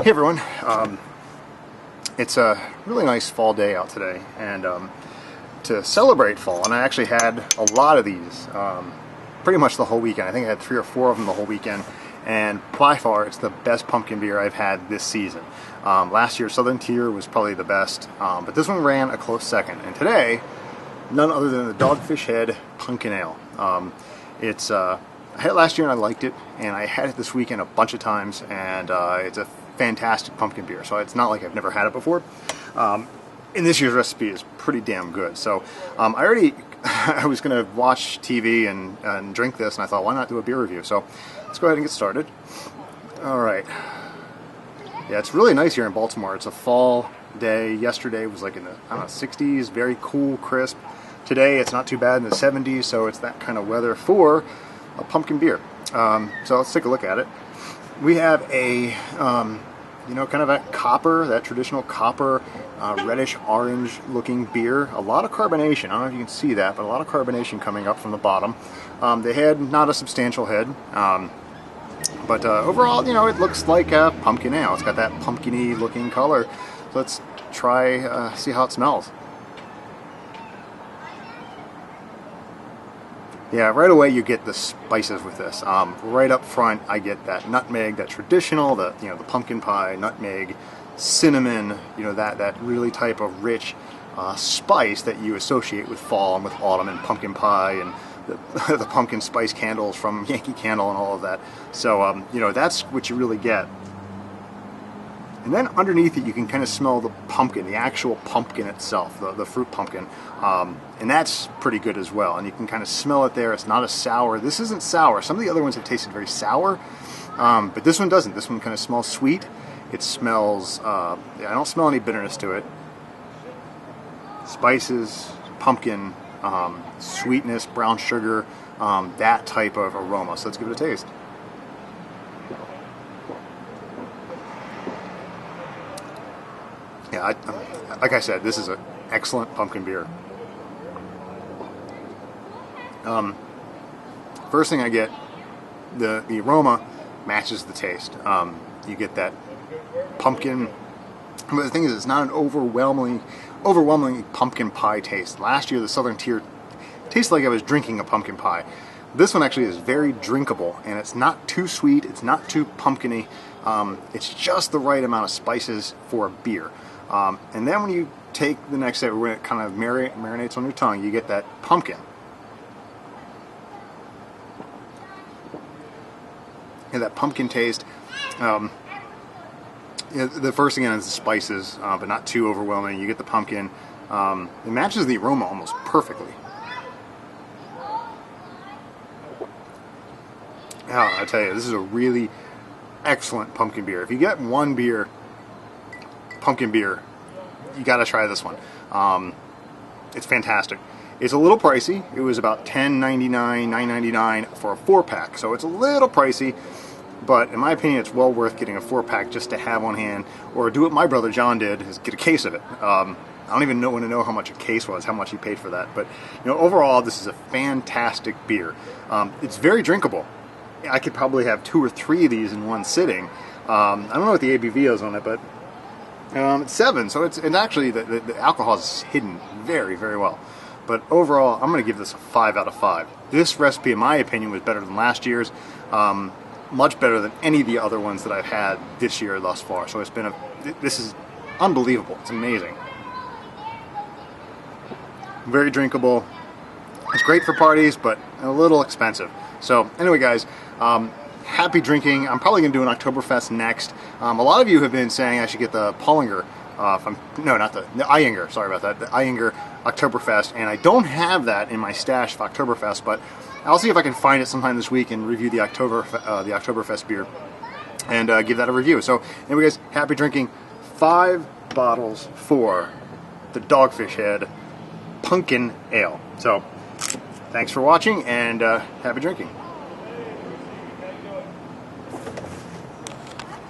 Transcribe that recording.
Hey everyone, it's a really nice fall day out today, and to celebrate fall, and I actually had a lot of these pretty much the whole weekend. I think I had 3 or 4 of them the whole weekend, and by far it's the best pumpkin beer I've had this season. Last year Southern Tier was probably the best, but this one ran a close second, and today none other than the Dogfish Head Punkin Ale. I had it last year and I liked it, and I had it this weekend a bunch of times, and it's a fantastic pumpkin beer, so it's not like I've never had it before. And this year's recipe is pretty damn good. So I was going to watch TV and drink this, and I thought, why not do a beer review? So let's go ahead and get started. Alright. Yeah, it's really nice here in Baltimore. It's a fall day. Yesterday was like in the, I don't know, 60s, very cool, crisp. Today it's not too bad in the 70s, so it's that kind of weather for a pumpkin beer. So let's take a look at it. We have a, kind of that traditional copper, reddish orange looking beer. A lot of carbonation. I don't know if you can see that, but a lot of carbonation coming up from the bottom. The head, not a substantial head. But overall, it looks like a pumpkin ale. It's got that pumpkin-y looking color. So let's try, see how it smells. Yeah, right away you get the spices with this. Right up front, I get that nutmeg, that traditional, the pumpkin pie, nutmeg, cinnamon, that really type of rich spice that you associate with fall and with autumn and pumpkin pie and the pumpkin spice candles from Yankee Candle and all of that. So, that's what you really get. And then underneath it, you can kind of smell the pumpkin, the actual pumpkin itself, the fruit pumpkin. And that's pretty good as well. And you can kind of smell it there. It's not a sour. This isn't sour. Some of the other ones have tasted very sour, but this one doesn't. This one kind of smells sweet. It smells, I don't smell any bitterness to it. Spices, pumpkin, sweetness, brown sugar, that type of aroma. So let's give it a taste. Yeah, like I said, this is an excellent pumpkin beer. First thing I get, the aroma matches the taste. You get that pumpkin, but the thing is, it's not an overwhelmingly pumpkin pie taste. Last year, the Southern Tier tasted like I was drinking a pumpkin pie. This one actually is very drinkable, and it's not too sweet, it's not too pumpkin-y. It's just the right amount of spices for a beer. And then when you take the next step, when it kind of marinates on your tongue, you get that pumpkin. And that pumpkin taste. The first thing is the spices, but not too overwhelming. You get the pumpkin. It matches the aroma almost perfectly. I tell you, this is a really excellent pumpkin beer. If you get one pumpkin beer, you got to try this one. It's fantastic. It's a little pricey. It was about $10.99, $9.99 for a 4-pack, so it's a little pricey, but in my opinion it's well worth getting a 4-pack just to have on hand, or do what my brother John did, is get a case of it. I don't even want to know how much a case was, how much he paid for that, but overall this is a fantastic beer. It's very drinkable. I could probably have 2 or 3 of these in one sitting. I don't know what the ABV is on it, but it's 7, so it's actually the alcohol is hidden very, very well. But overall, I'm going to give this a 5 out of 5. This recipe, in my opinion, was better than last year's. Much better than any of the other ones that I've had this year thus far. So this is unbelievable. It's amazing. Very drinkable. It's great for parties, but a little expensive. So anyway, guys, happy drinking. I'm probably going to do an Oktoberfest next. A lot of you have been saying I should get the Pollinger, the Eyinger, sorry about that, the Eyinger Oktoberfest, and I don't have that in my stash of Oktoberfest, but I'll see if I can find it sometime this week and review the Oktoberfest beer and give that a review. So anyway, guys, happy drinking. 5 bottles for the Dogfish Head Punkin Ale. So thanks for watching, and happy drinking.